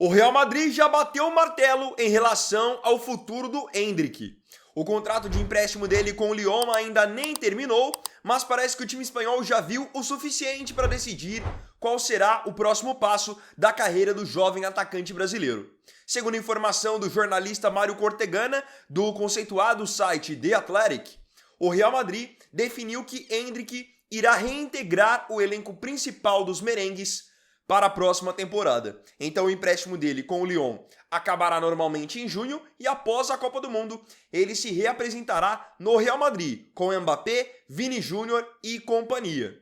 O Real Madrid já bateu o martelo em relação ao futuro do Endrick. O contrato de empréstimo dele com o Lyon ainda nem terminou, mas parece que o time espanhol já viu o suficiente para decidir qual será o próximo passo da carreira do jovem atacante brasileiro. Segundo informação do jornalista Mário Cortegana, do conceituado site The Athletic, o Real Madrid definiu que Endrick irá reintegrar o elenco principal dos merengues para a próxima temporada. Então o empréstimo dele com o Lyon acabará normalmente em junho e após a Copa do Mundo ele se reapresentará no Real Madrid com Mbappé, Vini Júnior e companhia.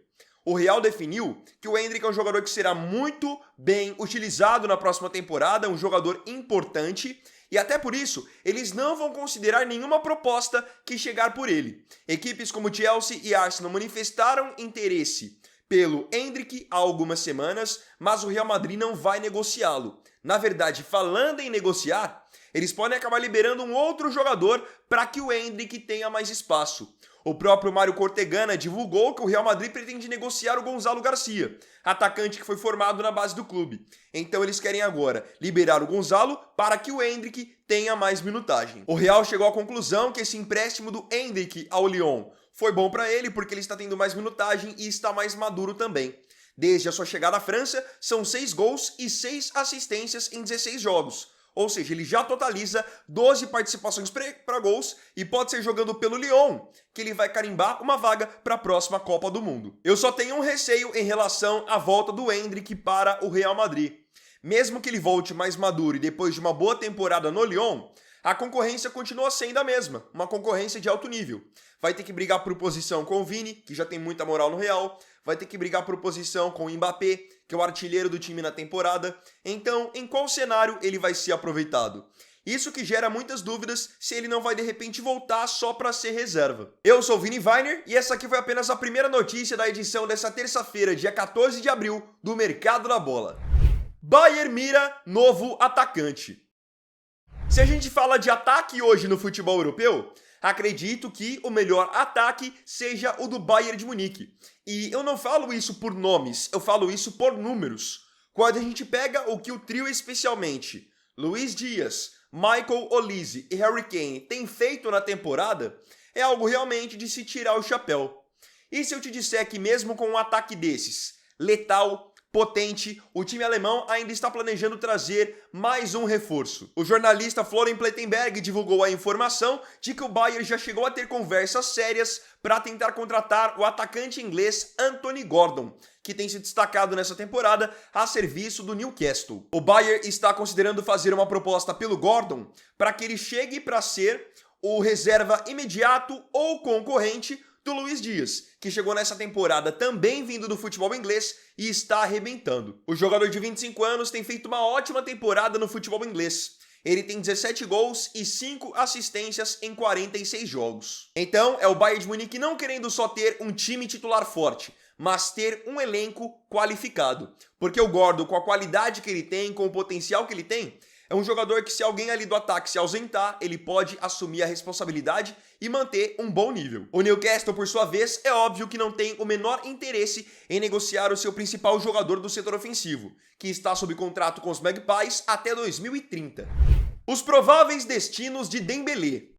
O Real definiu que o Endrick é um jogador que será muito bem utilizado na próxima temporada, um jogador importante, e até por isso eles não vão considerar nenhuma proposta que chegar por ele. Equipes como Chelsea e Arsenal manifestaram interesse pelo Endrick há algumas semanas, mas o Real Madrid não vai negociá-lo. Na verdade, falando em negociar, eles podem acabar liberando um outro jogador para que o Endrick tenha mais espaço. O próprio Mário Cortegana divulgou que o Real Madrid pretende negociar o Gonzalo Garcia, atacante que foi formado na base do clube. Então eles querem agora liberar o Gonzalo para que o Endrick tenha mais minutagem. O Real chegou à conclusão que esse empréstimo do Endrick ao Lyon foi bom para ele porque ele está tendo mais minutagem e está mais maduro também. Desde a sua chegada à França, são 6 gols e 6 assistências em 16 jogos. Ou seja, ele já totaliza 12 participações para gols e pode ser jogando pelo Lyon que ele vai carimbar uma vaga para a próxima Copa do Mundo. Eu só tenho um receio em relação à volta do Endrick para o Real Madrid. Mesmo que ele volte mais maduro e depois de uma boa temporada no Lyon, a concorrência continua sendo a mesma, uma concorrência de alto nível. Vai ter que brigar por posição com o Vini, que já tem muita moral no Real, vai ter que brigar por posição com o Mbappé, que é o artilheiro do time na temporada. Então, em qual cenário ele vai ser aproveitado? Isso que gera muitas dúvidas se ele não vai de repente voltar só para ser reserva. Eu sou o Vini Weiner e essa aqui foi apenas a primeira notícia da edição dessa terça-feira, dia 14 de abril, do Mercado da Bola. Bayern mira novo atacante. Se a gente fala de ataque hoje no futebol europeu, acredito que o melhor ataque seja o do Bayern de Munique. E eu não falo isso por nomes, eu falo isso por números. Quando a gente pega o que o trio especialmente, Luiz Dias, Michael Olise e Harry Kane tem feito na temporada, é algo realmente de se tirar o chapéu. E se eu te disser que mesmo com um ataque desses, letal, potente, o time alemão ainda está planejando trazer mais um reforço. O jornalista Florian Plettenberg divulgou a informação de que o Bayern já chegou a ter conversas sérias para tentar contratar o atacante inglês Anthony Gordon, que tem se destacado nessa temporada a serviço do Newcastle. O Bayern está considerando fazer uma proposta pelo Gordon para que ele chegue para ser o reserva imediato ou concorrente do Luiz Dias, que chegou nessa temporada também vindo do futebol inglês e está arrebentando. O jogador de 25 anos tem feito uma ótima temporada no futebol inglês. Ele tem 17 gols e 5 assistências em 46 jogos. Então, é o Bayern de Munique não querendo só ter um time titular forte, mas ter um elenco qualificado. Porque o Gordon, com a qualidade que ele tem, com o potencial que ele tem, é um jogador que se alguém ali do ataque se ausentar, ele pode assumir a responsabilidade e manter um bom nível. O Newcastle, por sua vez, é óbvio que não tem o menor interesse em negociar o seu principal jogador do setor ofensivo, que está sob contrato com os Magpies até 2030. Os prováveis destinos de Dembélé.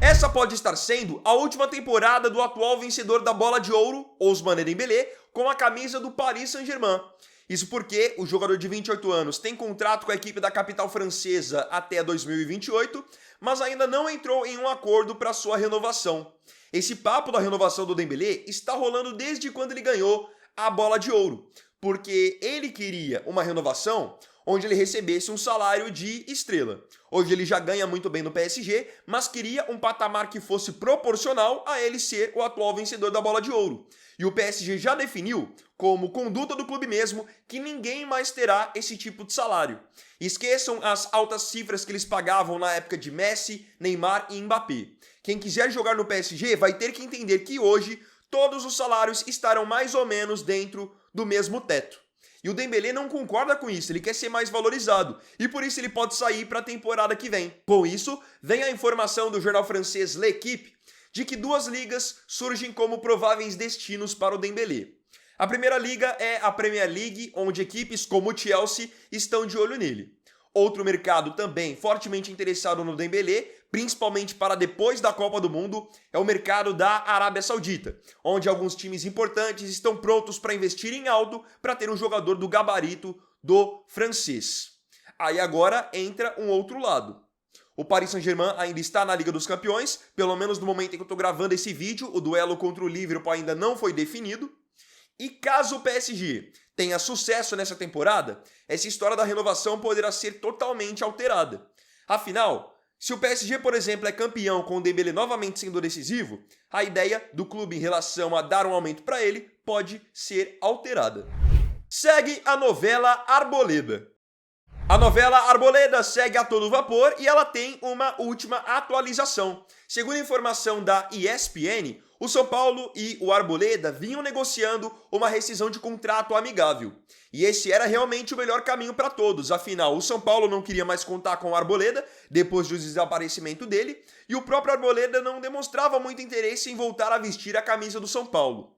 Essa pode estar sendo a última temporada do atual vencedor da Bola de Ouro, Ousmane Dembélé, com a camisa do Paris Saint-Germain. Isso porque o jogador de 28 anos tem contrato com a equipe da capital francesa até 2028, mas ainda não entrou em um acordo para sua renovação. Esse papo da renovação do Dembélé está rolando desde quando ele ganhou a Bola de Ouro, porque ele queria uma renovação onde ele recebesse um salário de estrela. Hoje ele já ganha muito bem no PSG, mas queria um patamar que fosse proporcional a ele ser o atual vencedor da Bola de Ouro. E o PSG já definiu, como conduta do clube mesmo, que ninguém mais terá esse tipo de salário. Esqueçam as altas cifras que eles pagavam na época de Messi, Neymar e Mbappé. Quem quiser jogar no PSG vai ter que entender que hoje todos os salários estarão mais ou menos dentro do mesmo teto. E o Dembélé não concorda com isso, ele quer ser mais valorizado. E por isso ele pode sair para a temporada que vem. Com isso, vem a informação do jornal francês L'Équipe de que 2 ligas surgem como prováveis destinos para o Dembélé. A primeira liga é a Premier League, onde equipes como o Chelsea estão de olho nele. Outro mercado também fortemente interessado no Dembélé, principalmente para depois da Copa do Mundo, é o mercado da Arábia Saudita, onde alguns times importantes estão prontos para investir em alto para ter um jogador do gabarito do francês. Aí agora entra um outro lado. O Paris Saint-Germain ainda está na Liga dos Campeões, pelo menos no momento em que eu estou gravando esse vídeo, o duelo contra o Liverpool ainda não foi definido. E caso o PSG tenha sucesso nessa temporada, essa história da renovação poderá ser totalmente alterada. Afinal, se o PSG, por exemplo, é campeão com o Dembélé novamente sendo decisivo, a ideia do clube em relação a dar um aumento para ele pode ser alterada. Segue a novela Arboleda. A novela Arboleda segue a todo vapor e ela tem uma última atualização. Segundo a informação da ESPN, o São Paulo e o Arboleda vinham negociando uma rescisão de contrato amigável. E esse era realmente o melhor caminho para todos, afinal, o São Paulo não queria mais contar com o Arboleda depois do desaparecimento dele, e o próprio Arboleda não demonstrava muito interesse em voltar a vestir a camisa do São Paulo.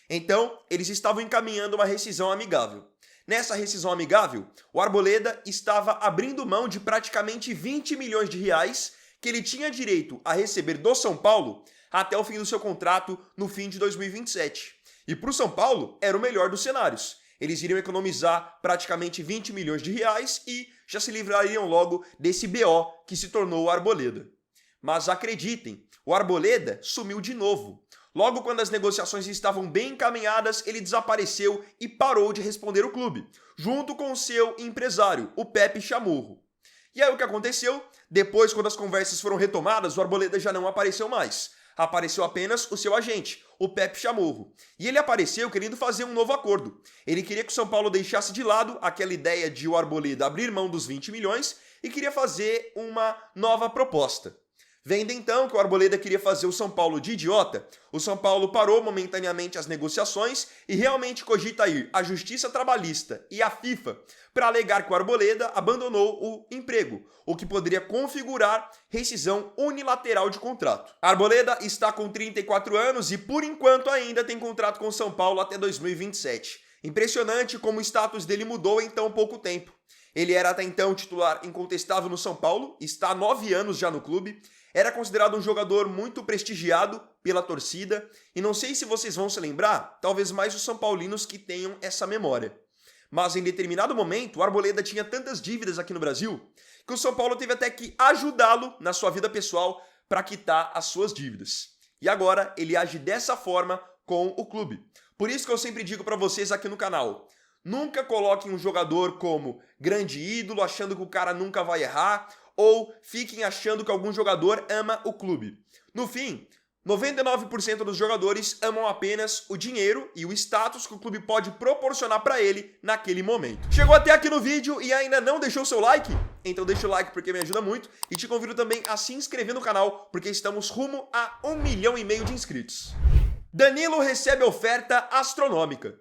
Então, eles estavam encaminhando uma rescisão amigável. Nessa rescisão amigável, o Arboleda estava abrindo mão de praticamente 20 milhões de reais que ele tinha direito a receber do São Paulo até o fim do seu contrato no fim de 2027. E para o São Paulo, era o melhor dos cenários. Eles iriam economizar praticamente 20 milhões de reais e já se livrariam logo desse BO que se tornou o Arboleda. Mas acreditem, o Arboleda sumiu de novo. Logo quando as negociações estavam bem encaminhadas, ele desapareceu e parou de responder o clube, junto com o seu empresário, o Pepe Chamorro. E aí o que aconteceu? Depois, quando as conversas foram retomadas, o Arboleda já não apareceu mais. Apareceu apenas o seu agente, o Pepe Chamorro. E ele apareceu querendo fazer um novo acordo. Ele queria que o São Paulo deixasse de lado aquela ideia de o Arboleda abrir mão dos 20 milhões e queria fazer uma nova proposta. Vendo então que o Arboleda queria fazer o São Paulo de idiota, o São Paulo parou momentaneamente as negociações e realmente cogita ir à Justiça Trabalhista e à FIFA para alegar que o Arboleda abandonou o emprego, o que poderia configurar rescisão unilateral de contrato. Arboleda está com 34 anos e por enquanto ainda tem contrato com o São Paulo até 2027. Impressionante como o status dele mudou em tão pouco tempo. Ele era até então titular incontestável no São Paulo, está há 9 anos já no clube, era considerado um jogador muito prestigiado pela torcida, e não sei se vocês vão se lembrar, talvez mais os são paulinos que tenham essa memória. Mas em determinado momento, o Arboleda tinha tantas dívidas aqui no Brasil, que o São Paulo teve até que ajudá-lo na sua vida pessoal para quitar as suas dívidas. E agora ele age dessa forma com o clube. Por isso que eu sempre digo para vocês aqui no canal, nunca coloquem um jogador como grande ídolo, achando que o cara nunca vai errar, ou fiquem achando que algum jogador ama o clube. No fim, 99% dos jogadores amam apenas o dinheiro e o status que o clube pode proporcionar para ele naquele momento. Chegou até aqui no vídeo e ainda não deixou seu like? Então deixa o like porque me ajuda muito e te convido também a se inscrever no canal porque estamos rumo a 1,5 milhão de inscritos. Danilo recebe oferta astronômica.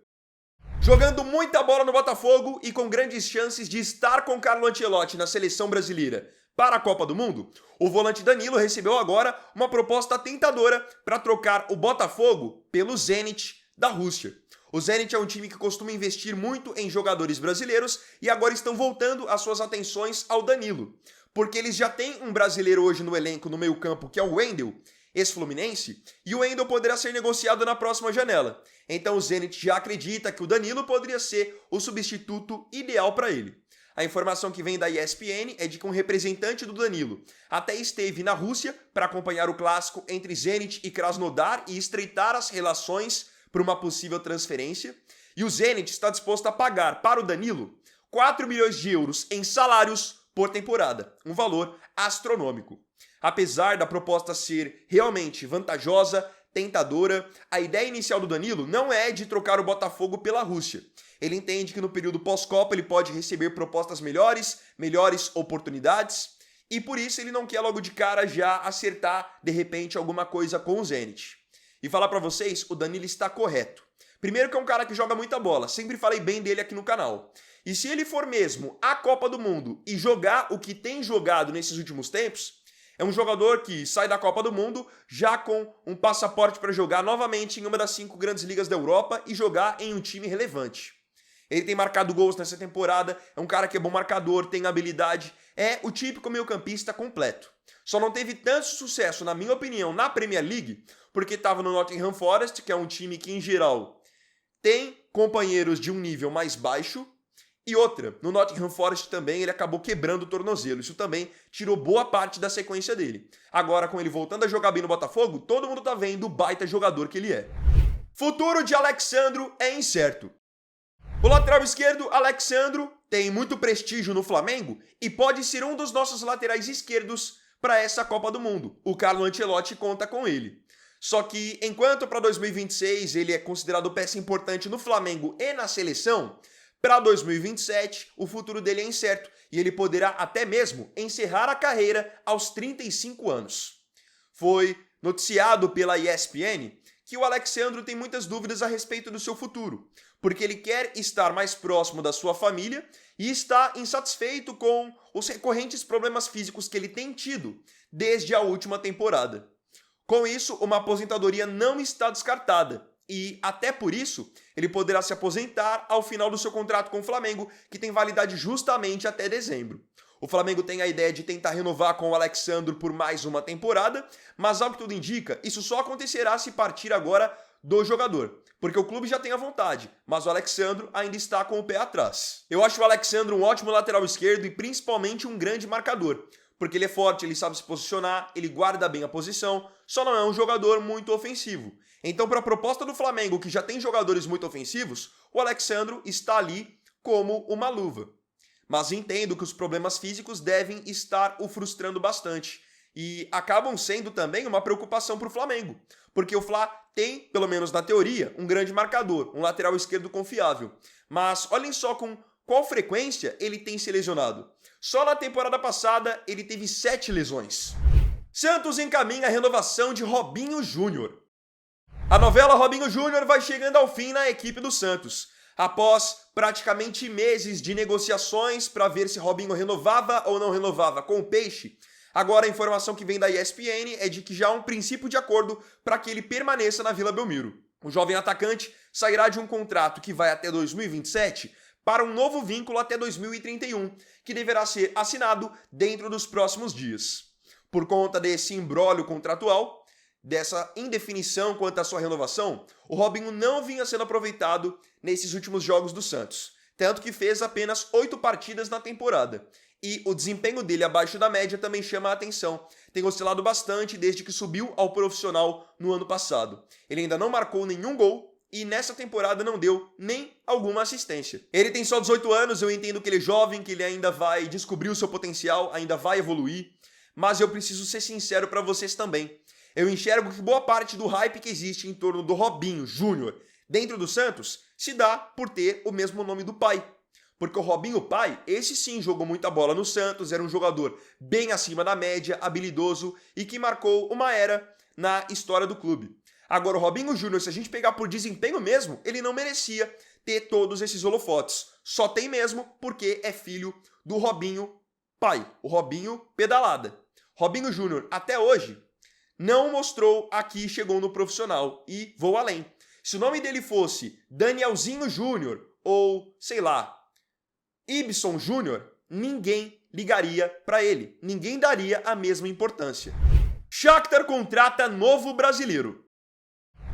Jogando muita bola no Botafogo e com grandes chances de estar com Carlo Ancelotti na seleção brasileira para a Copa do Mundo, o volante Danilo recebeu agora uma proposta tentadora para trocar o Botafogo pelo Zenit da Rússia. O Zenit é um time que costuma investir muito em jogadores brasileiros e agora estão voltando as suas atenções ao Danilo, porque eles já têm um brasileiro hoje no elenco no meio-campo que é o Wendel, ex-Fluminense, e o Wendel poderá ser negociado na próxima janela. Então o Zenit já acredita que o Danilo poderia ser o substituto ideal para ele. A informação que vem da ESPN é de que um representante do Danilo até esteve na Rússia para acompanhar o clássico entre Zenit e Krasnodar e estreitar as relações para uma possível transferência. E o Zenit está disposto a pagar para o Danilo 4 milhões de euros em salários por temporada, um valor astronômico. Apesar da proposta ser realmente vantajosa, tentadora, a ideia inicial do Danilo não é de trocar o Botafogo pela Rússia. Ele entende que no período pós-Copa ele pode receber propostas melhores oportunidades, e por isso ele não quer logo de cara já acertar, de repente, alguma coisa com o Zenit. E falar pra vocês, o Danilo está correto. Primeiro que é um cara que joga muita bola, sempre falei bem dele aqui no canal. E se ele for mesmo à Copa do Mundo e jogar o que tem jogado nesses últimos tempos, É um jogador que sai da Copa do Mundo já com um passaporte para jogar novamente em uma das 5 grandes ligas da Europa e jogar em um time relevante. Ele tem marcado gols nessa temporada, é um cara que é bom marcador, tem habilidade, é o típico meio-campista completo. Só não teve tanto sucesso, na minha opinião, na Premier League, porque estava no Nottingham Forest, que é um time que, em geral, tem companheiros de um nível mais baixo. E outra, no Nottingham Forest também ele acabou quebrando o tornozelo. Isso também tirou boa parte da sequência dele. Agora, com ele voltando a jogar bem no Botafogo, todo mundo tá vendo o baita jogador que ele é. Futuro de Alex Sandro é incerto. O lateral esquerdo, Alex Sandro, tem muito prestígio no Flamengo e pode ser um dos nossos laterais esquerdos para essa Copa do Mundo. O Carlo Ancelotti conta com ele. Só que, enquanto para 2026 ele é considerado peça importante no Flamengo e na seleção, para 2027 o futuro dele é incerto e ele poderá até mesmo encerrar a carreira aos 35 anos. Foi noticiado pela ESPN que o Alex Sandro tem muitas dúvidas a respeito do seu futuro, porque ele quer estar mais próximo da sua família e está insatisfeito com os recorrentes problemas físicos que ele tem tido desde a última temporada. Com isso, uma aposentadoria não está descartada e, até por isso, ele poderá se aposentar ao final do seu contrato com o Flamengo, que tem validade justamente até dezembro. O Flamengo tem a ideia de tentar renovar com o Alex Sandro por mais uma temporada, mas ao que tudo indica, isso só acontecerá se partir agora do jogador, porque o clube já tem a vontade, mas o Alex Sandro ainda está com o pé atrás. Eu acho o Alex Sandro um ótimo lateral esquerdo e principalmente um grande marcador, porque ele é forte, ele sabe se posicionar, ele guarda bem a posição, só não é um jogador muito ofensivo. Então, para a proposta do Flamengo, que já tem jogadores muito ofensivos, o Alex Sandro está ali como uma luva. Mas entendo que os problemas físicos devem estar o frustrando bastante e acabam sendo também uma preocupação para o Flamengo, porque o Fla tem, pelo menos na teoria, um grande marcador, um lateral esquerdo confiável. Mas olhem só com qual frequência ele tem se lesionado. Só na temporada passada ele teve 7 lesões. Santos encaminha a renovação de Robinho Júnior. A novela Robinho Júnior vai chegando ao fim na equipe do Santos. Após praticamente meses de negociações para ver se Robinho renovava ou não renovava com o Peixe, agora a informação que vem da ESPN é de que já há um princípio de acordo para que ele permaneça na Vila Belmiro. O jovem atacante sairá de um contrato que vai até 2027 para um novo vínculo até 2031, que deverá ser assinado dentro dos próximos dias. Por conta desse imbróglio contratual, dessa indefinição quanto à sua renovação, o Robinho não vinha sendo aproveitado nesses últimos jogos do Santos, tanto que fez apenas 8 partidas na temporada. E o desempenho dele abaixo da média também chama a atenção. Tem oscilado bastante desde que subiu ao profissional no ano passado. Ele ainda não marcou nenhum gol e nessa temporada não deu nem alguma assistência. Ele tem só 18 anos, eu entendo que ele é jovem, que ele ainda vai descobrir o seu potencial, ainda vai evoluir, mas eu preciso ser sincero para vocês também. Eu enxergo que boa parte do hype que existe em torno do Robinho Júnior dentro do Santos se dá por ter o mesmo nome do pai. Porque o Robinho pai, esse sim jogou muita bola no Santos, era um jogador bem acima da média, habilidoso e que marcou uma era na história do clube. Agora o Robinho Júnior, se a gente pegar por desempenho mesmo, ele não merecia ter todos esses holofotes. Só tem mesmo porque é filho do Robinho pai, o Robinho pedalada. Robinho Júnior, até hoje, não mostrou a que chegou no profissional e vou além. Se o nome dele fosse Danielzinho Júnior ou, sei lá, Ibson Júnior, ninguém ligaria para ele. Ninguém daria a mesma importância. Shakhtar contrata novo brasileiro.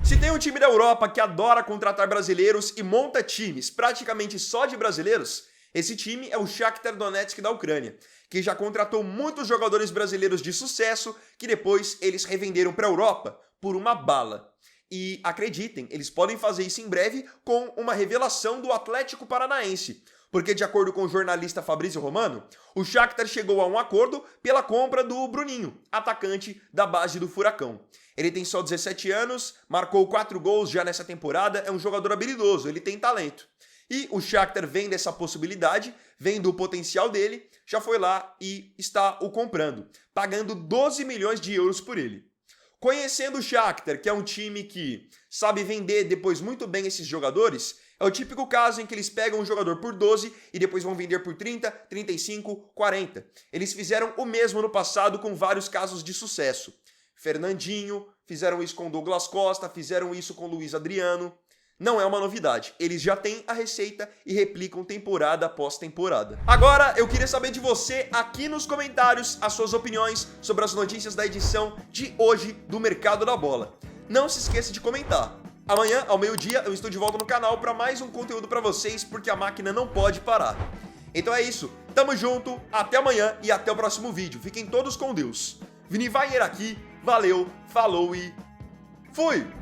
Se tem um time da Europa que adora contratar brasileiros e monta times praticamente só de brasileiros, esse time é o Shakhtar Donetsk da Ucrânia, que já contratou muitos jogadores brasileiros de sucesso que depois eles revenderam para a Europa por uma bala. E acreditem, eles podem fazer isso em breve com uma revelação do Atlético Paranaense, porque de acordo com o jornalista Fabrício Romano, o Shakhtar chegou a um acordo pela compra do Bruninho, atacante da base do Furacão. Ele tem só 17 anos, marcou 4 gols já nessa temporada, é um jogador habilidoso, ele tem talento. E o Shakhtar vendo essa possibilidade, vendo o potencial dele, já foi lá e está o comprando, pagando 12 milhões de euros por ele. Conhecendo o Shakhtar, que é um time que sabe vender depois muito bem esses jogadores, É o típico caso em que eles pegam um jogador por 12 e depois vão vender por 30, 35, 40. Eles fizeram o mesmo no passado com vários casos de sucesso. Fernandinho, fizeram isso com Douglas Costa, fizeram isso com Luiz Adriano. Não é uma novidade, eles já têm a receita e replicam temporada após temporada. Agora, eu queria saber de você aqui nos comentários as suas opiniões sobre as notícias da edição de hoje do Mercado da Bola. Não se esqueça de comentar. Amanhã, ao meio-dia, eu estou de volta no canal para mais um conteúdo para vocês, porque a máquina não pode parar. Então é isso, tamo junto, até amanhã e até o próximo vídeo. Fiquem todos com Deus. Vini Vaier aqui, valeu, falou e fui!